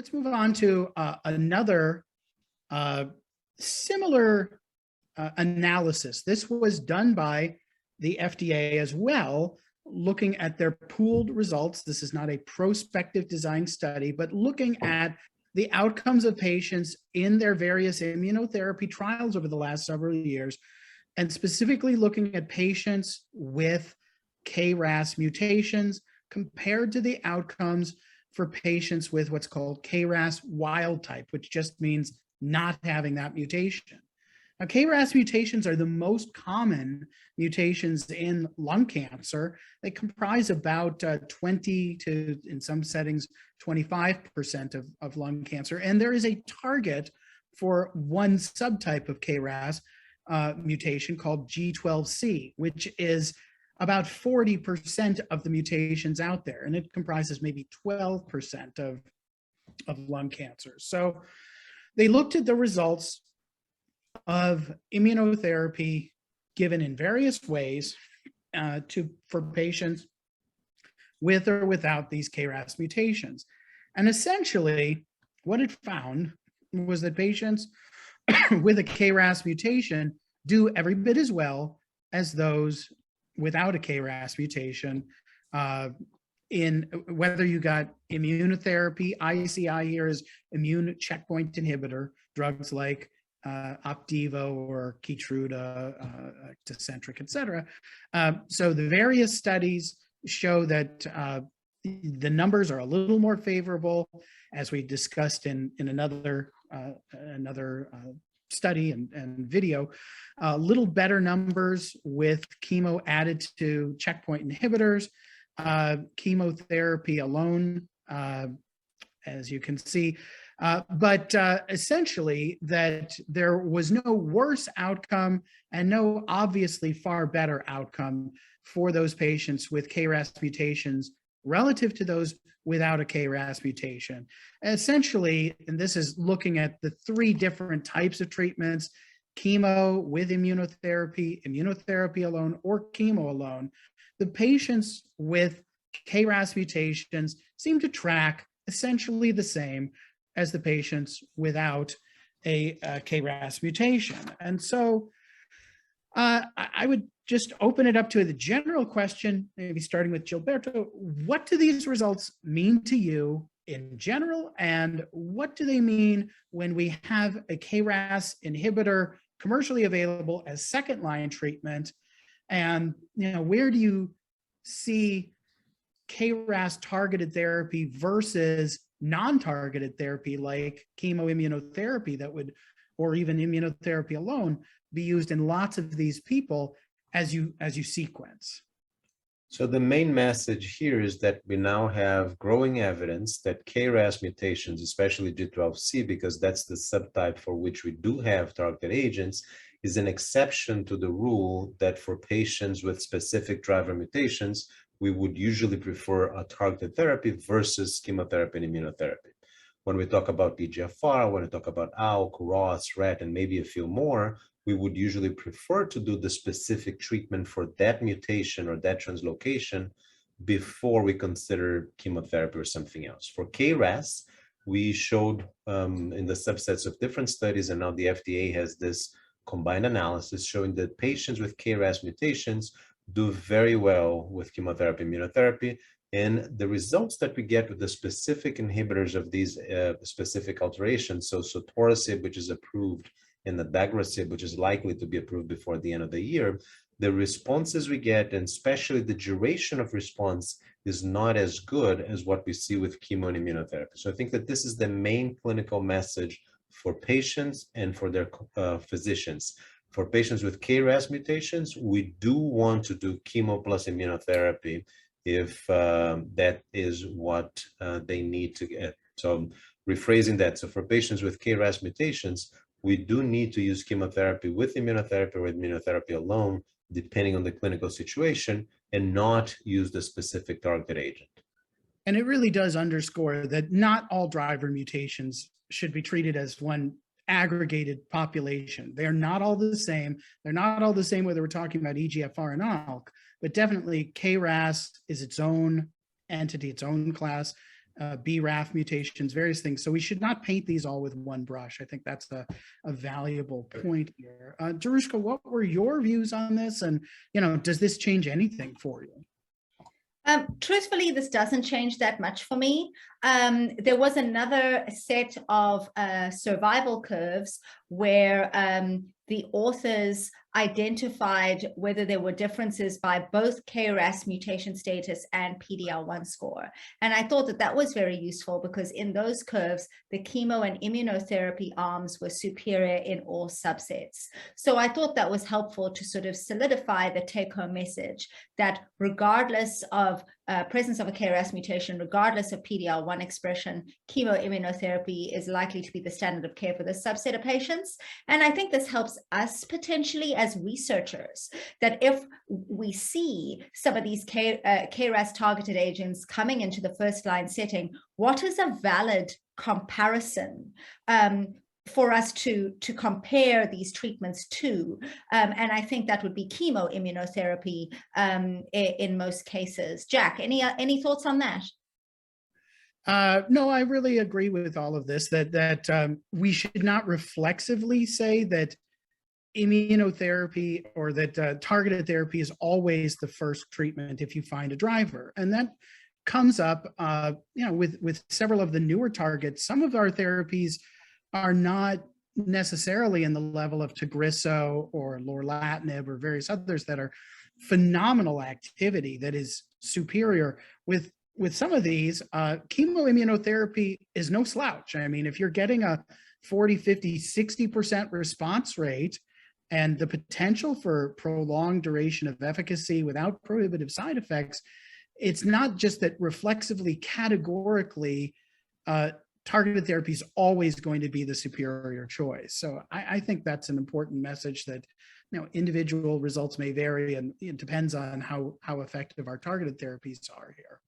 let's move on to another similar analysis. This was done by the FDA as well, looking at their pooled results. This is not a prospective design study, but looking at the outcomes of patients in their various immunotherapy trials over the last several years, and specifically looking at patients with KRAS mutations compared to the outcomes for patients with what's called KRAS wild type, which just means not having that mutation. Now, KRAS mutations are the most common mutations in lung cancer. They comprise about 20 to, in some settings, 25% of lung cancer. And there is a target for one subtype of KRAS mutation called G12C, which is about 40% of the mutations out there. And it comprises maybe 12% of lung cancer. So they looked at the results of immunotherapy given in various ways for patients with or without these KRAS mutations. And essentially, what it found was that patients with a KRAS mutation do every bit as well as those without a KRAS mutation in whether you got immunotherapy. ICI here is immune checkpoint inhibitor, drugs like Opdivo or Keytruda, Tecentriq, et cetera. So the various studies show that the numbers are a little more favorable, as we discussed in another study and video, little better numbers with chemo added to checkpoint inhibitors, chemotherapy alone, as you can see. But essentially that there was no worse outcome and no obviously far better outcome for those patients with KRAS mutations relative to those without a KRAS mutation. Essentially, and this is looking at the three different types of treatments: chemo with immunotherapy, immunotherapy alone, or chemo alone. The patients with KRAS mutations seem to track essentially the same as the patients without a KRAS mutation. And so I would just open it up to the general question, maybe starting with Gilberto. What do these results mean to you in general? And what do they mean when we have a KRAS inhibitor commercially available as second-line treatment? And where do you see KRAS targeted therapy versus non-targeted therapy like chemoimmunotherapy that would, or even immunotherapy alone, be used in lots of these people as you sequence? So the main message here is that we now have growing evidence that KRAS mutations, especially G12C, because that's the subtype for which we do have targeted agents, is an exception to the rule that for patients with specific driver mutations, we would usually prefer a targeted therapy versus chemotherapy and immunotherapy. When we talk about EGFR, when we talk about ALK, ROS, RET, and maybe a few more, we would usually prefer to do the specific treatment for that mutation or that translocation before we consider chemotherapy or something else. For KRAS, we showed in the subsets of different studies, and now the FDA has this combined analysis showing that patients with KRAS mutations do very well with chemotherapy, immunotherapy, and the results that we get with the specific inhibitors of these specific alterations, so sotorasib, which is approved, and the adagrasib, which is likely to be approved before the end of the year, the responses we get, and especially the duration of response, is not as good as what we see with chemo and immunotherapy. So I think that this is the main clinical message for patients and for their physicians. For patients with KRAS mutations, we do want to do chemo plus immunotherapy if that is what they need to get. So rephrasing that, so for patients with KRAS mutations, we do need to use chemotherapy with immunotherapy or immunotherapy alone, depending on the clinical situation, and not use the specific targeted agent. And it really does underscore that not all driver mutations should be treated as one aggregated population. They're not all the same. They're not all the same whether we're talking about EGFR and ALK, but definitely KRAS is its own entity, its own class. BRAF mutations, various things. So we should not paint these all with one brush. I think that's a valuable point here. Jarushka, what were your views on this? And, does this change anything for you? Truthfully, this doesn't change that much for me. There was another set of survival curves where the authors identified whether there were differences by both KRAS mutation status and PD-L1 score. And I thought that that was very useful because in those curves, the chemo and immunotherapy arms were superior in all subsets. So I thought that was helpful to sort of solidify the take-home message that regardless of presence of a KRAS mutation, regardless of PD-L1 expression, chemoimmunotherapy is likely to be the standard of care for this subset of patients. And I think this helps us potentially as researchers, that if we see some of these KRAS targeted agents coming into the first line setting, what is a valid comparison for us to compare these treatments to? And I think that would be chemoimmunotherapy in most cases. Jack, any thoughts on that? No, I really agree with all of this, that we should not reflexively say that immunotherapy or that targeted therapy is always the first treatment if you find a driver. And that comes up with several of the newer targets. Some of our therapies are not necessarily in the level of Tagrisso or lorlatinib or various others that are phenomenal activity that is superior. With some of these, chemoimmunotherapy is no slouch. I mean, if you're getting a 40, 50, 60% response rate and the potential for prolonged duration of efficacy without prohibitive side effects, it's not just that reflexively, categorically, targeted therapy is always going to be the superior choice. So I think that's an important message that, individual results may vary, and it depends on how effective our targeted therapies are here.